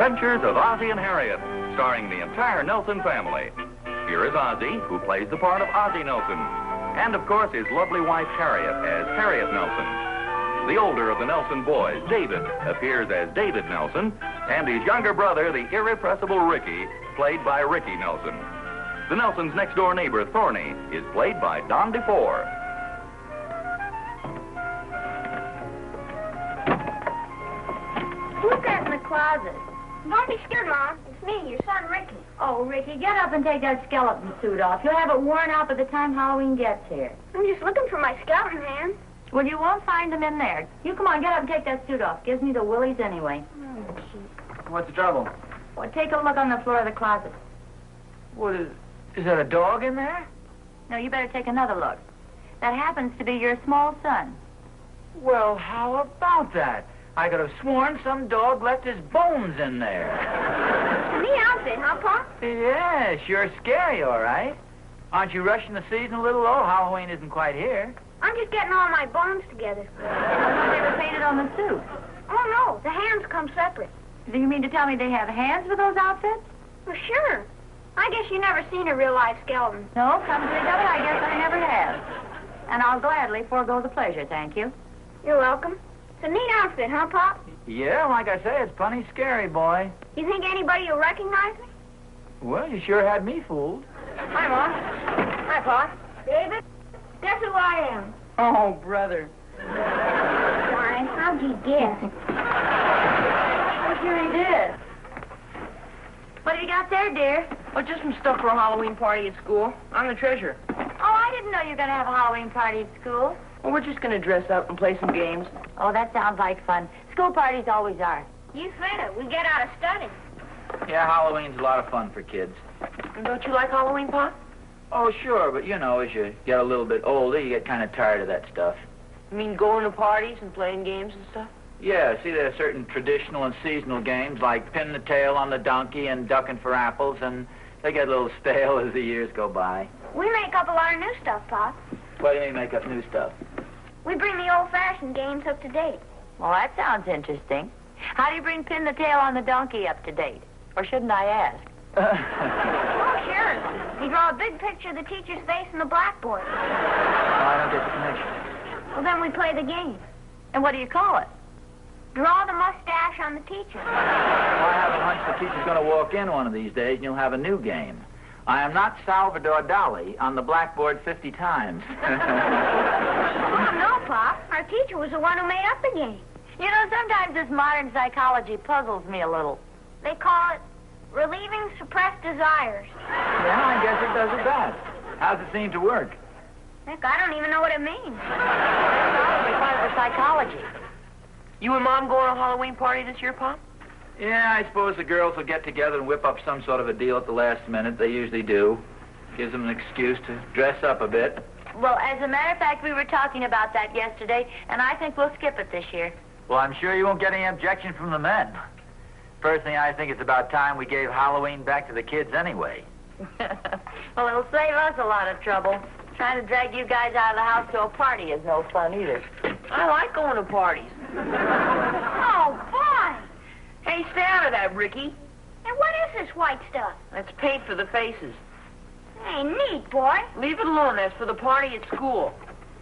Adventures of Ozzie and Harriet, starring the entire Nelson family. Here is Ozzie, who plays the part of Ozzie Nelson, and of course his lovely wife Harriet as Harriet Nelson. The older of the Nelson boys, David, appears as David Nelson, and his younger brother, the irrepressible Ricky, played by Ricky Nelson. The Nelsons' next-door neighbor, Thorny, is played by DeFore. Who's that in the closet? Don't be scared, Mom. It's me, your son, Ricky. Oh, Ricky, get up and take that skeleton suit off. You'll have it worn out by the time Halloween gets here. I'm just looking for my skeleton hands. Well, you won't find them in there. You come on, get up and take that suit off. Gives me the willies anyway. Oh, gee. What's the trouble? Well, take a look on the floor of the closet. What is that a dog in there? No, you better take another look. That happens to be your small son. Well, how about that? I could have sworn some dog left his bones in there. It's a neat outfit, huh, Pop? Yeah, sure scary, all right. Aren't you rushing the season a little, though? Halloween isn't quite here. I'm just getting all my bones together. They were painted on the suit. Oh, no, the hands come separate. Do you mean to tell me they have hands with those outfits? Well, sure. I guess you never seen a real-life skeleton. No, come to think of it, I guess I never have. And I'll gladly forego the pleasure, thank you. You're welcome. It's a neat outfit, huh, Pop? Yeah, like I say, it's plenty scary, boy. You think anybody will recognize me? Well, you sure had me fooled. Hi, Mom. Hi, Pop. David, guess who I am? Oh, brother. Darn, how'd you guess? Oh, sure he did. What have you got there, dear? Oh, just some stuff for a Halloween party at school. I'm the treasurer. Oh, I didn't know you were going to have a Halloween party at school. Well, we're just going to dress up and play some games. Oh, that sounds like fun. School parties always are. You said it. We get out of study. Yeah, Halloween's a lot of fun for kids. And don't you like Halloween, Pop? Oh, sure, but you know, as you get a little bit older, you get kind of tired of that stuff. You mean going to parties and playing games and stuff? Yeah, see, there are certain traditional and seasonal games like pin the tail on the donkey and ducking for apples, and they get a little stale as the years go by. We make up a lot of new stuff, Pop. What do you mean make up new stuff? We bring the old-fashioned games up to date. Well, that sounds interesting. How do you bring Pin the Tail on the Donkey up to date? Or shouldn't I ask? Oh, sure. You draw a big picture of the teacher's face on the blackboard. Oh, I don't get the connection. Well, then we play the game. And what do you call it? Draw the mustache on the teacher. Well, I have a hunch the teacher's going to walk in one of these days and you'll have a new game. I am not Salvador Dali on the blackboard 50 times. Oh, no, Pop. Our teacher was the one who made up the game. You know, sometimes this modern psychology puzzles me a little. They call it relieving suppressed desires. Yeah, I guess it does it best. How's it seem to work? Heck, I don't even know what it means. Probably part of the psychology. You and Mom going to a Halloween party this year, Pop? Yeah, I suppose the girls will get together and whip up some sort of a deal at the last minute. They usually do. Gives them an excuse to dress up a bit. Well, as a matter of fact, we were talking about that yesterday, and I think we'll skip it this year. Well, I'm sure you won't get any objection from the men. Personally, I think it's about time we gave Halloween back to the kids anyway. Well, it'll save us a lot of trouble. Trying to drag you guys out of the house to a party is no fun either. I like going to parties. Oh, boy! Hey, stay out of that, Ricky. And what is this white stuff? That's paint for the faces. Hey, neat, boy. Leave it alone. That's for the party at school.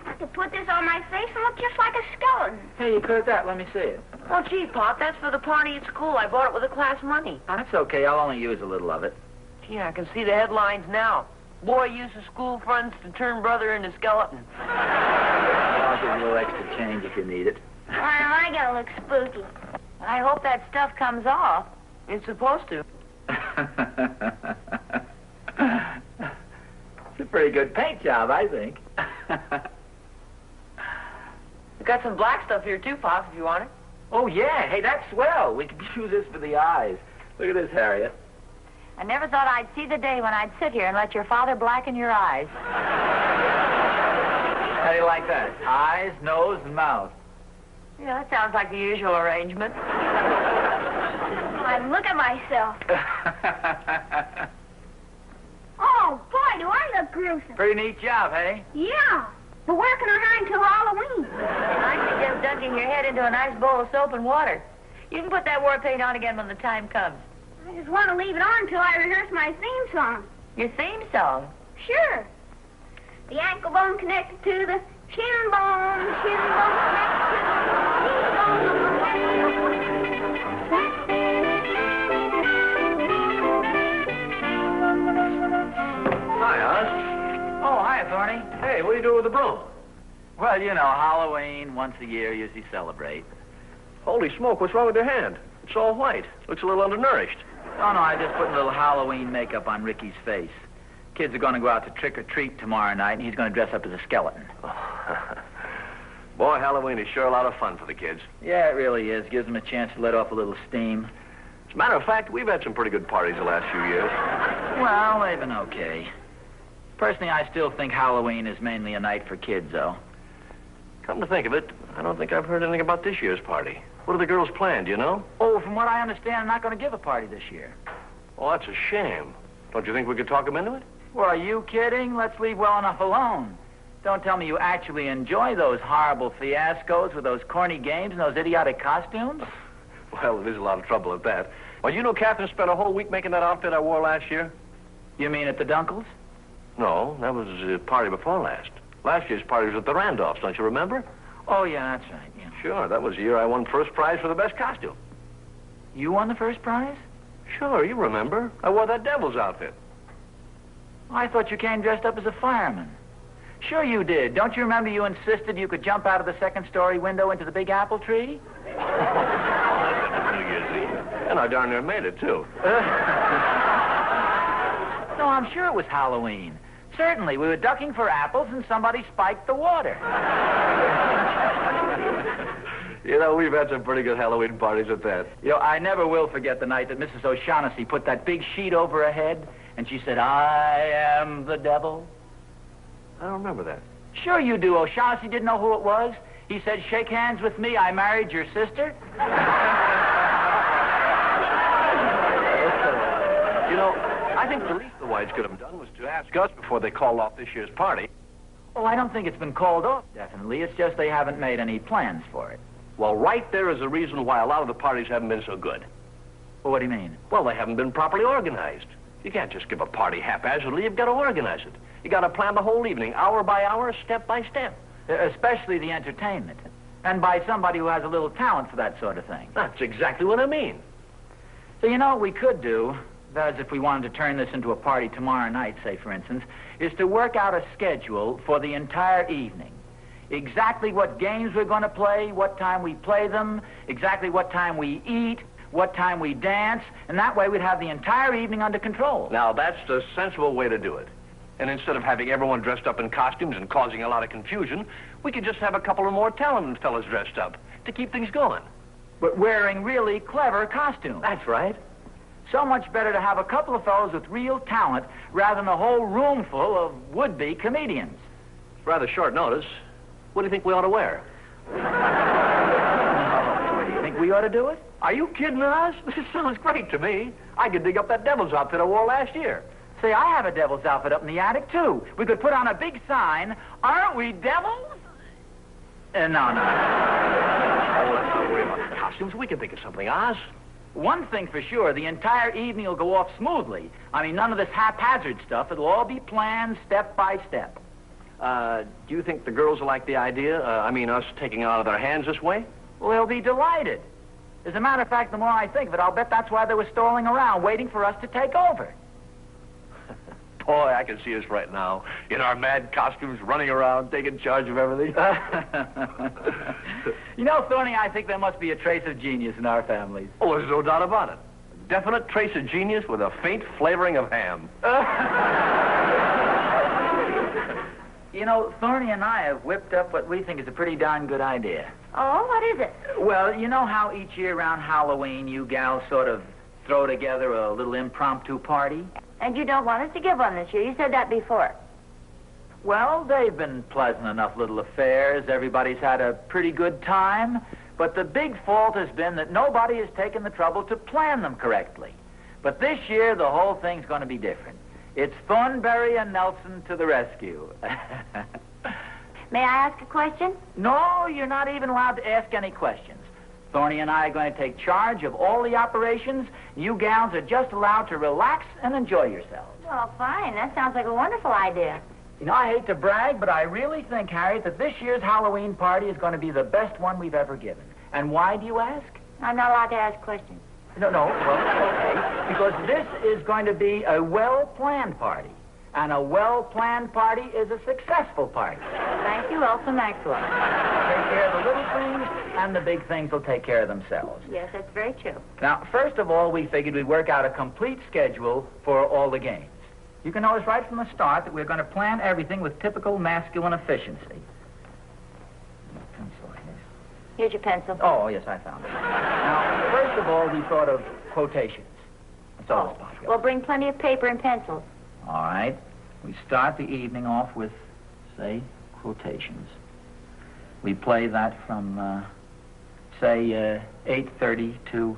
I could put this on my face and look just like a skeleton. Hey, you could have that. Let me see it. Oh, gee, Pop, that's for the party at school. I bought it with the class money. That's okay. I'll only use a little of it. Gee, I can see the headlines now. Boy uses school funds to turn brother into skeleton. I'll give you a little extra change if you need it. Well, I gotta look spooky. I hope that stuff comes off. It's supposed to. It's a pretty good paint job, I think. We got some black stuff here, too, Pop, if you want it. Oh, yeah. Hey, that's swell. We could use this for the eyes. Look at this, Harriet. I never thought I'd see the day when I'd sit here and let your father blacken your eyes. How do you like that? Eyes, nose, and mouth. Yeah, that sounds like the usual arrangement. I look at myself. Oh, boy, do I look gruesome. Pretty neat job, hey? Yeah. But where can I hide until Halloween? I suggest dunking your head into a nice bowl of soap and water. You can put that war paint on again when the time comes. I just want to leave it on until I rehearse my theme song. Your theme song? Sure. The ankle bone connected to the shin bone connected to the knee bone. Hi, Oz. Oh, hi, Thorny. Hey, what are you doing with the broom? Well, you know, Halloween, once a year, usually celebrate. Holy smoke, what's wrong with your hand? It's all white. Looks a little undernourished. Oh, no, I just put a little Halloween makeup on Ricky's face. Kids are going to go out to trick-or-treat tomorrow night, and he's going to dress up as a skeleton. Boy, Halloween is sure a lot of fun for the kids. Yeah, it really is. Gives them a chance to let off a little steam. As a matter of fact, we've had some pretty good parties the last few years. Well, they've been okay. Personally, I still think Halloween is mainly a night for kids, though. Come to think of it, I don't think I've heard anything about this year's party. What are the girls planned, do you know? Oh, from what I understand, I'm not going to give a party this year. Oh, that's a shame. Don't you think we could talk them into it? Well, are you kidding? Let's leave well enough alone. Don't tell me you actually enjoy those horrible fiascos with those corny games and those idiotic costumes. Well, there's a lot of trouble at that. Well, you know Catherine spent a whole week making that outfit I wore last year? You mean at the Dunkles? No, that was the party before last. Last year's party was at the Randolphs, don't you remember? Oh, yeah, that's right, yeah. Sure, that was the year I won first prize for the best costume. You won the first prize? Sure, you remember. I wore that devil's outfit. I thought you came dressed up as a fireman. Sure you did. Don't you remember you insisted you could jump out of the second-story window into the big apple tree? And I darn near made it, too. No, I'm sure it was Halloween. Certainly, we were ducking for apples and somebody spiked the water. You know, we've had some pretty good Halloween parties at that. You know, I never will forget the night that Mrs. O'Shaughnessy put that big sheet over her head and she said, "I am the devil." I don't remember that. Sure you do. O'Shaughnessy didn't know who it was. He said, "Shake hands with me, I married your sister." You know, I think the least the Whites could have done was to ask us before they called off this year's party. Oh, I don't think it's been called off, definitely. It's just they haven't made any plans for it. Well, right there is a reason why a lot of the parties haven't been so good. Well, what do you mean? Well, they haven't been properly organized. You can't just give a party haphazardly. You've got to organize it. You got to plan the whole evening, hour by hour, step by step. Especially the entertainment. And by somebody who has a little talent for that sort of thing. That's exactly what I mean. So you know what we could do, that is if we wanted to turn this into a party tomorrow night, say, for instance, is to work out a schedule for the entire evening. Exactly what games we're going to play, what time we play them, exactly what time we eat, what time we dance, and that way we'd have the entire evening under control. Now, that's the sensible way to do it. And instead of having everyone dressed up in costumes and causing a lot of confusion, we could just have a couple of more talented fellas dressed up to keep things going. But wearing really clever costumes. That's right. So much better to have a couple of fellows with real talent rather than a whole room full of would-be comedians. Rather short notice. What do you think we ought to wear? What do you think we ought to do it? Are you kidding us? This sounds great to me. I could dig up that devil's outfit I wore last year. Say, I have a devil's outfit up in the attic, too. We could put on a big sign, "Aren't we devils?" No. Oh, let's not worry about the costumes. We can think of something, Oz. One thing for sure, the entire evening will go off smoothly. I mean, none of this haphazard stuff. It'll all be planned step by step. Do you think the girls will like the idea? Us taking it out of their hands this way? Well, they'll be delighted. As a matter of fact, the more I think of it, I'll bet that's why they were stalling around, waiting for us to take over. Boy, I can see us right now, in our mad costumes, running around, taking charge of everything. You know, Thorny, I think there must be a trace of genius in our families. Oh, there's no doubt about it. A definite trace of genius with a faint flavoring of ham. You know, Thorny and I have whipped up what we think is a pretty darn good idea. Oh, what is it? Well, you know how each year around Halloween you gals sort of throw together a little impromptu party? And you don't want us to give one this year. You said that before. Well, they've been pleasant enough little affairs. Everybody's had a pretty good time. But the big fault has been that nobody has taken the trouble to plan them correctly. But this year, the whole thing's going to be different. It's Thornberry and Nelson to the rescue. May I ask a question? No, you're not even allowed to ask any questions. Thorny and I are going to take charge of all the operations. You gals are just allowed to relax and enjoy yourselves. Well, fine. That sounds like a wonderful idea. You know, I hate to brag, but I really think, Harriet, that this year's Halloween party is going to be the best one we've ever given. And why, do you ask? I'm not allowed to ask questions. No, well, okay. Because this is going to be a well-planned party. And a well-planned party is a successful party. Thank you, Elsa Maxwell. Take care of the little things, and the big things will take care of themselves. Yes, that's very true. Now, first of all, we figured we'd work out a complete schedule for all the games. You can notice right from the start that we're going to plan everything with typical masculine efficiency. Pencil here. Here's your pencil. Oh, yes, I found it. Now, first of all, we thought of quotations. That's always popular. Well, bring plenty of paper and pencils. All right. We start the evening off with, say, quotations. We play that from, say, 8:30 to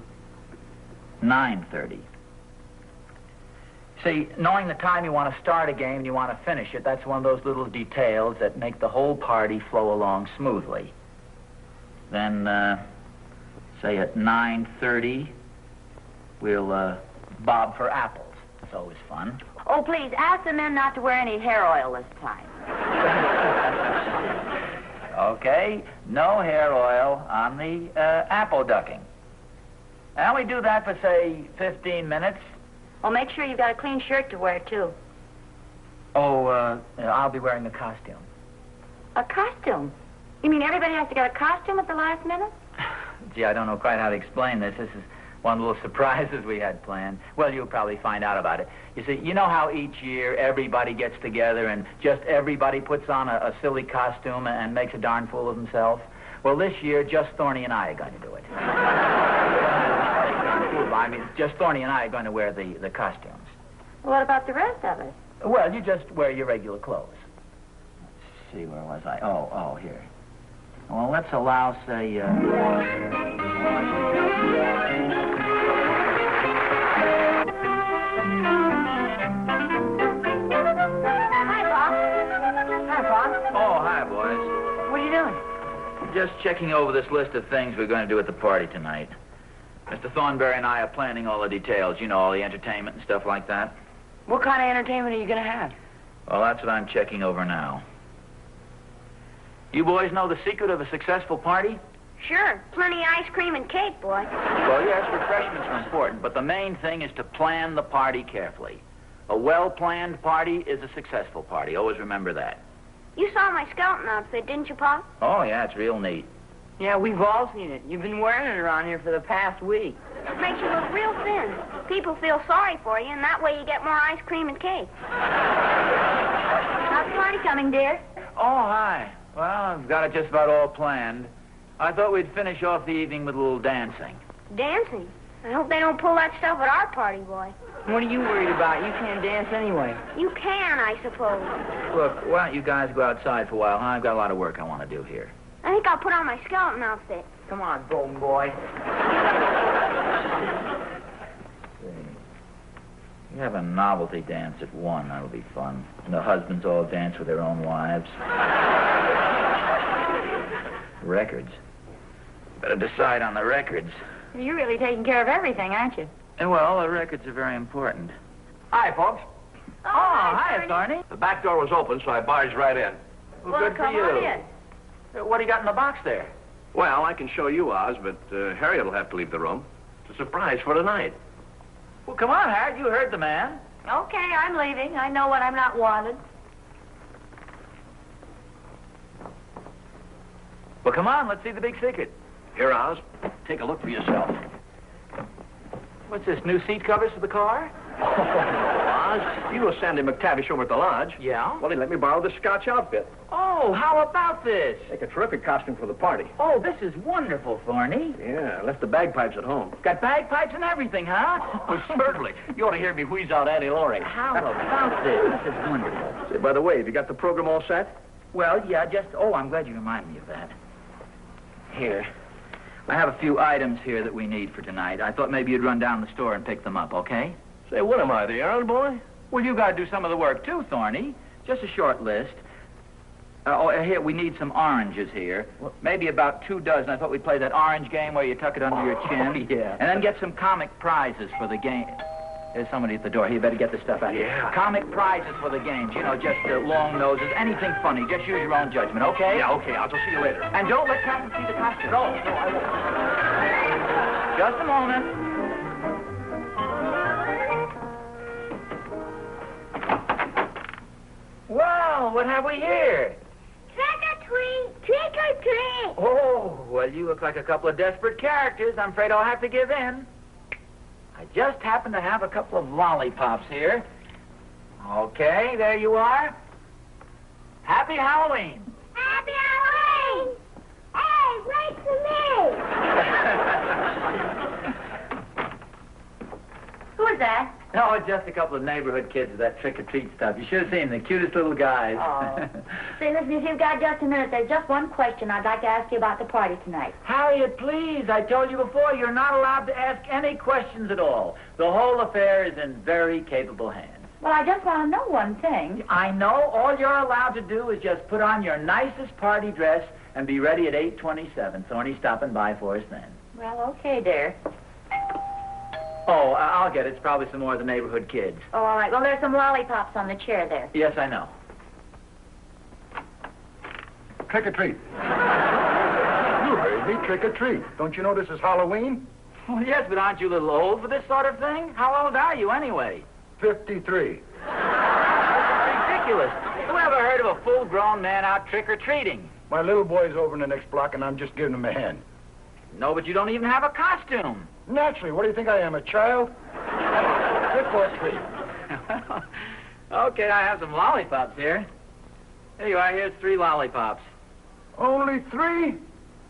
9:30. See, knowing the time you want to start a game and you want to finish it, that's one of those little details that make the whole party flow along smoothly. Then, say at 9:30, we'll bob for apples. It's always fun. Oh, please, ask the men not to wear any hair oil this time. Okay, no hair oil on the apple ducking. And we do that for, say, 15 minutes. Well, make sure you've got a clean shirt to wear, too. Oh, I'll be wearing a costume. A costume? You mean everybody has to get a costume at the last minute? Gee, I don't know quite how to explain this. This is one of the little surprises we had planned. Well, you'll probably find out about it. You see, you know how each year everybody gets together and just everybody puts on a silly costume and makes a darn fool of himself? Well, this year, just Thorny and I are going to do it. I mean, just Thorny and I are going to wear the costumes. Well, what about the rest of us? Well, you just wear your regular clothes. Let's see, where was I? Oh, here. Well, let's allow, say, Hi, Bob. Hi, Bob. Oh, hi, boys. What are you doing? Just checking over this list of things we're going to do at the party tonight. Mr. Thornberry and I are planning all the details, you know, all the entertainment and stuff like that. What kind of entertainment are you going to have? Well, that's what I'm checking over now. You boys know the secret of a successful party? Sure. Plenty of ice cream and cake, boy. Well, yes, refreshments are important, but the main thing is to plan the party carefully. A well-planned party is a successful party. Always remember that. You saw my skeleton outfit, didn't you, Pop? Oh, yeah, it's real neat. Yeah, we've all seen it. You've been wearing it around here for the past week. It makes you look real thin. People feel sorry for you, and that way you get more ice cream and cake. How's the party coming, dear? Oh, hi. Well, I've got it just about all planned. I thought we'd finish off the evening with a little dancing. Dancing? I hope they don't pull that stuff at our party, boy. What are you worried about? You can't dance anyway. You can, I suppose. Look, why don't you guys go outside for a while, huh? I've got a lot of work I want to do here. I think I'll put on my skeleton outfit. Come on, golden boy. We have a novelty dance at 1. That'll be fun. And the husbands all dance with their own wives. Records. Better decide on the records. You're really taking care of everything, aren't you? And well, the records are very important. Hi, folks. Oh, hi, Thorny. The back door was open, so I barged right in. Well, good for come you. on in. What do you got in the box there? Well, I can show you, Oz, but Harriet will have to leave the room. It's a surprise for tonight. Well, come on, Harriet. You heard the man. Okay, I'm leaving. I know when I'm not wanted. Well, come on. Let's see the big secret. Here, Oz. Take a look for yourself. What's this, new seat covers for the car? Oz, you were Sandy McTavish over at the lodge. Yeah? Well, he let me borrow the Scotch outfit. Oh, how about this? Make a terrific costume for the party. Oh, this is wonderful, Thorny. Yeah, I left the bagpipes at home. Got bagpipes and everything, huh? Oh, certainly. You ought to hear me wheeze out Annie Laurie. How about this? This is wonderful. Say, by the way, have you got the program all set? Well, yeah, I'm glad you reminded me of that. Here. I have a few items here that we need for tonight. I thought maybe you'd run down the store and pick them up, okay? Say, what am I, the errand boy? Well, you got to do some of the work, too, Thorny. Just a short list. Here, we need some oranges here. Maybe about 2 dozen. I thought we'd play that orange game where you tuck it under your chin. Oh, yeah. And then get some comic prizes for the game. There's somebody at the door. Here, you better get the stuff out. Yeah. Comic prizes for the games. You know, just long noses, anything funny. Just use your own judgment, okay? Yeah, okay. I'll just see you later. And don't let Captain see the costume. No, I won't. Just a moment. Well, what have we here? Trick or treat! Trick or treat! Oh, well, you look like a couple of desperate characters. I'm afraid I'll have to give in. I just happen to have a couple of lollipops here. Okay, there you are. Happy Halloween. Happy Halloween! Hey, wait for me! Who is that? No, it's just a couple of neighborhood kids with that trick-or-treat stuff. You should have seen them, the cutest little guys. Oh. Say, listen, if you've got just a minute, there's just one question I'd like to ask you about the party tonight. Harriet, please, I told you before, you're not allowed to ask any questions at all. The whole affair is in very capable hands. Well, I just want to know one thing. I know all you're allowed to do is just put on your nicest party dress and be ready at 8:27. Thorny's stopping by for us then. Well, okay, dear. Oh, I'll get it. It's probably some more of the neighborhood kids. Oh, all right. Well, there's some lollipops on the chair there. Yes, I know. Trick or treat. You heard me, trick or treat. Don't you know this is Halloween? Well, yes, but aren't you a little old for this sort of thing? How old are you, anyway? 53. Ridiculous. Who ever heard of a full-grown man out trick-or-treating? My little boy's over in the next block, and I'm just giving him a hand. No, but you don't even have a costume. Naturally, what do you think I am, a child? Trick or treat. Okay, I have some lollipops here. Here you are. Here's 3 lollipops. Only 3?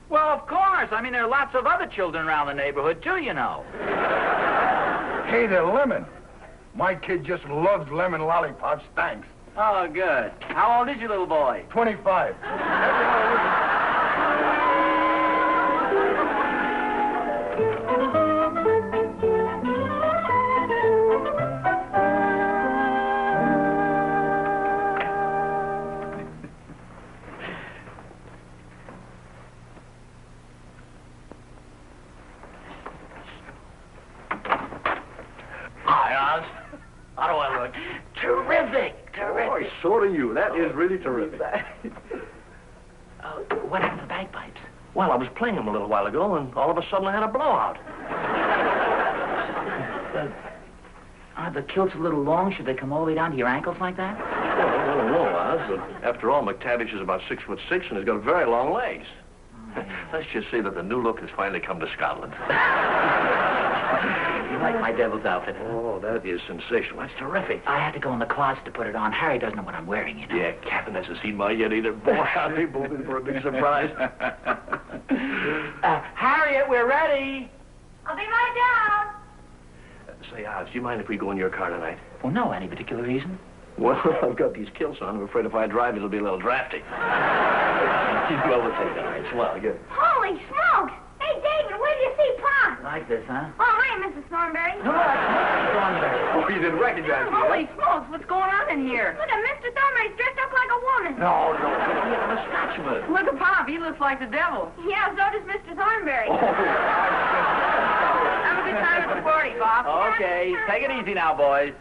Well, of course. I mean, there are lots of other children around the neighborhood, too, you know. Hey, they're lemon. My kid just loves lemon lollipops, thanks. Oh, good. How old is your little boy? 25. So do you. That is really terrific. What happened to the bagpipes? Well, I was playing them a little while ago, and all of a sudden I had a blowout. Are the kilts a little long? Should they come all the way down to your ankles like that? Well, I don't know, Oz, but after all, McTavish is about 6'6" and he's got very long legs. Let's just say that the new look has finally come to Scotland. You like my devil's outfit? Oh, that is sensational. That's terrific. I had to go in the closet to put it on. Harry doesn't know what I'm wearing, you know. Yeah, Captain hasn't seen mine yet either. Boy, I'll be moving for a big surprise. Harriet, we're ready. I'll be right down. Say, Oz, do you mind if we go in your car tonight? Well, no. Any particular reason? Well, I've got these kilts on. I'm afraid if I drive, it'll be a little drafty. Well, we'll take that. All right, swell, good. Holy smokes! Hey, David, where do you see Pop? Like this, huh? Oh, hi, Mrs. Thornberry. No, that's Mr. Thornberry. Oh, you didn't recognize me, Holy smokes, what's going on in here? Look at Mr. Thornberry's dressed up like a woman. No, I'm a Scotsman. Look at Pop, he looks like the devil. Yeah, so does Mr. Thornberry. Have a good time at the party, Bob. Okay, take it easy now, boys.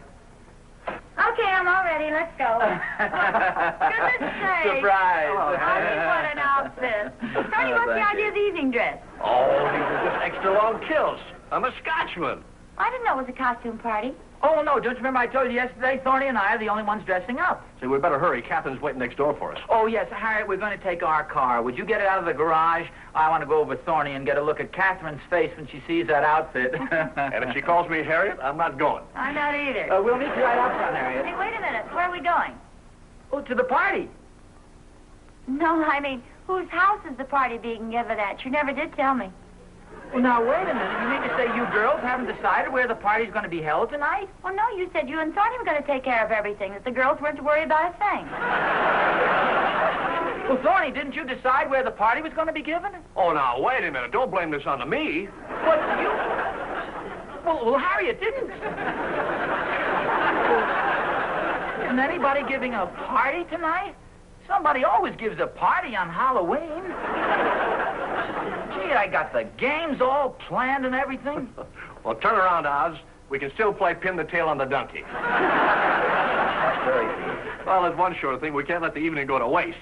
Okay, I'm all ready. Let's go. Goodness sake. Surprise. Oh, what an outfit. Tony, what's the thank idea of the evening dress? Oh, these are just extra long kilts. I'm a Scotsman. I didn't know it was a costume party. Oh, no, don't you remember I told you yesterday, Thorny and I are the only ones dressing up? Say, we better hurry. Catherine's waiting next door for us. Oh, yes, Harriet, we're going to take our car. Would you get it out of the garage? I want to go over with Thorny and get a look at Catherine's face when she sees that outfit. And if she calls me Harriet, I'm not going. I'm not either. We'll meet you right out front, Harriet. Hey, wait a minute. Where are we going? Oh, to the party. No, I mean, whose house is the party being given at? You never did tell me. Well, now, wait a minute. You mean to say you girls haven't decided where the party's going to be held tonight? Well, no, you said you and Thorny were going to take care of everything, that the girls weren't to worry about a thing. Well, Thorny, didn't you decide where the party was going to be given? Oh, now, wait a minute. Don't blame this on me. But you... Well, Harriet didn't. Isn't anybody giving a party tonight? Somebody always gives a party on Halloween. Gee, I got the games all planned and everything. Well, turn around, Oz. We can still play pin the tail on the donkey. Well, there's one sure thing. We can't let the evening go to waste.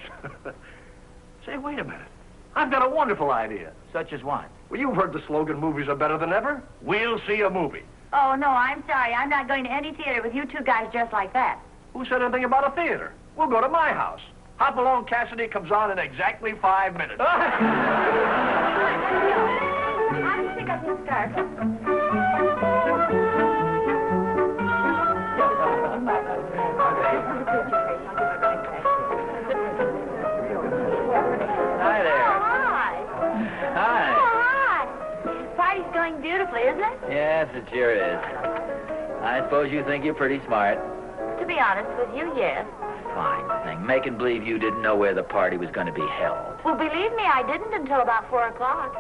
Say, wait a minute. I've got a wonderful idea. Such as what? Well, you've heard the slogan, movies are better than ever. We'll see a movie. Oh, no, I'm sorry. I'm not going to any theater with you two guys dressed like that. Who said anything about a theater? We'll go to my house. Hop Along Cassidy comes on in exactly 5 minutes. I'll pick up his scarf. Hi there. Oh, hi. Hi. Oh, hi. The party's going beautifully, isn't it? Yes, it sure is. I suppose you think you're pretty smart. To be honest with you, yes. Fine thing. Making believe you didn't know where the party was going to be held. Well, believe me, I didn't until about 4 o'clock.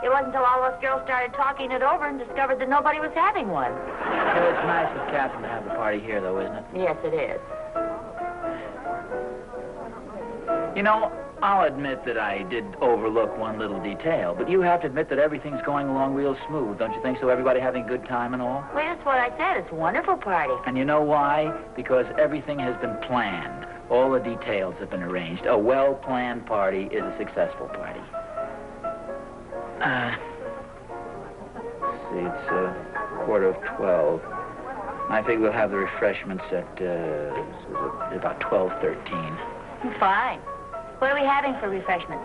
It wasn't until all us girls started talking it over and discovered that nobody was having one. So it's nice of Catherine to have the party here, though, isn't it? Yes, it is. You know, I'll admit that I did overlook one little detail, but you have to admit that everything's going along real smooth, don't you think so? Everybody having a good time and all? Well, that's what I said. It's a wonderful party. And you know why? Because everything has been planned. All the details have been arranged. A well-planned party is a successful party. Let's see, it's 12:15. I think we'll have the refreshments at about 12:13. Fine. What are we having for refreshments?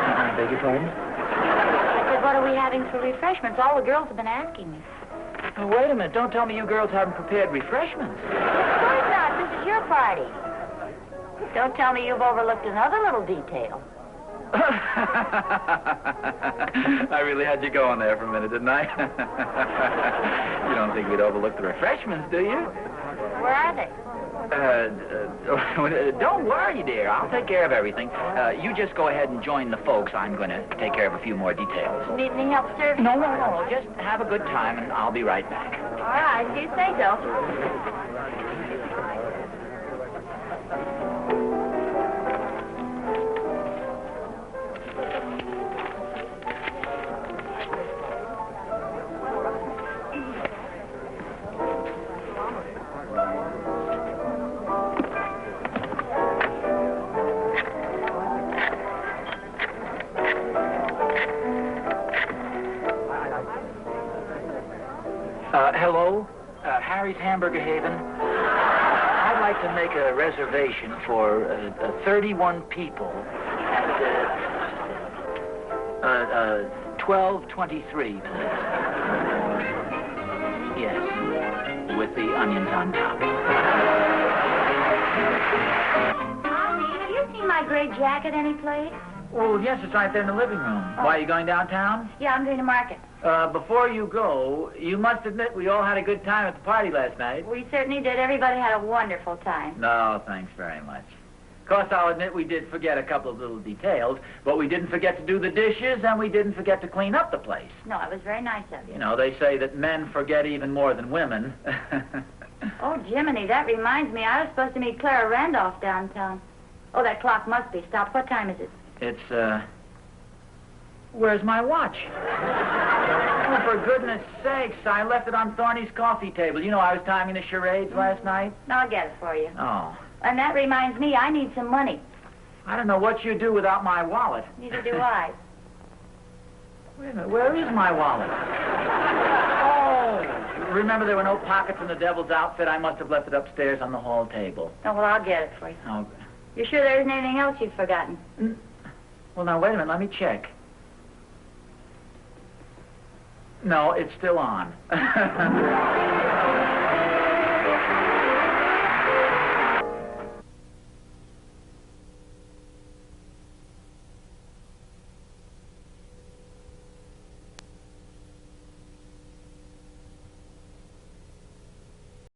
I beg your pardon? I said, what are we having for refreshments? All the girls have been asking me. Oh, wait a minute. Don't tell me you girls haven't prepared refreshments. Of course not. This is your party. Don't tell me you've overlooked another little detail. I really had you going there for a minute, didn't I? You don't think we'd overlook the refreshments, do you? Where are they? Don't worry, dear. I'll take care of everything. You just go ahead and join the folks. I'm going to take care of a few more details. Need any help serving? No. Just have a good time, and I'll be right back. All right, if you say so. Hello? Harry's Hamburger Haven. I'd like to make a reservation for 31 people at 12:23, please. Yes, with the onions on top. Mommy, have you seen my gray jacket anyplace? Well, yes, it's right there in the living room. Oh. Why, are you going downtown? Yeah, I'm going to market. Before you go, you must admit we all had a good time at the party last night. We certainly did. Everybody had a wonderful time. No, thanks very much. Of course, I'll admit we did forget a couple of little details, but we didn't forget to do the dishes, and we didn't forget to clean up the place. No, it was very nice of you. You know, they say that men forget even more than women. Oh, Jiminy, that reminds me. I was supposed to meet Clara Randolph downtown. Oh, that clock must be stopped. What time is it? It's, where's my watch? Oh, for goodness sakes, I left it on Thorny's coffee table. You know, I was timing the charades last night. No, I'll get it for you. Oh. And that reminds me, I need some money. I don't know what you'd do without my wallet. Neither do I. Wait a minute, where is my wallet? Oh, remember there were no pockets in the devil's outfit? I must have left it upstairs on the hall table. Oh, well, I'll get it for you. Oh. You're sure there isn't anything else you've forgotten? Well, now, wait a minute, let me check. No, it's still on.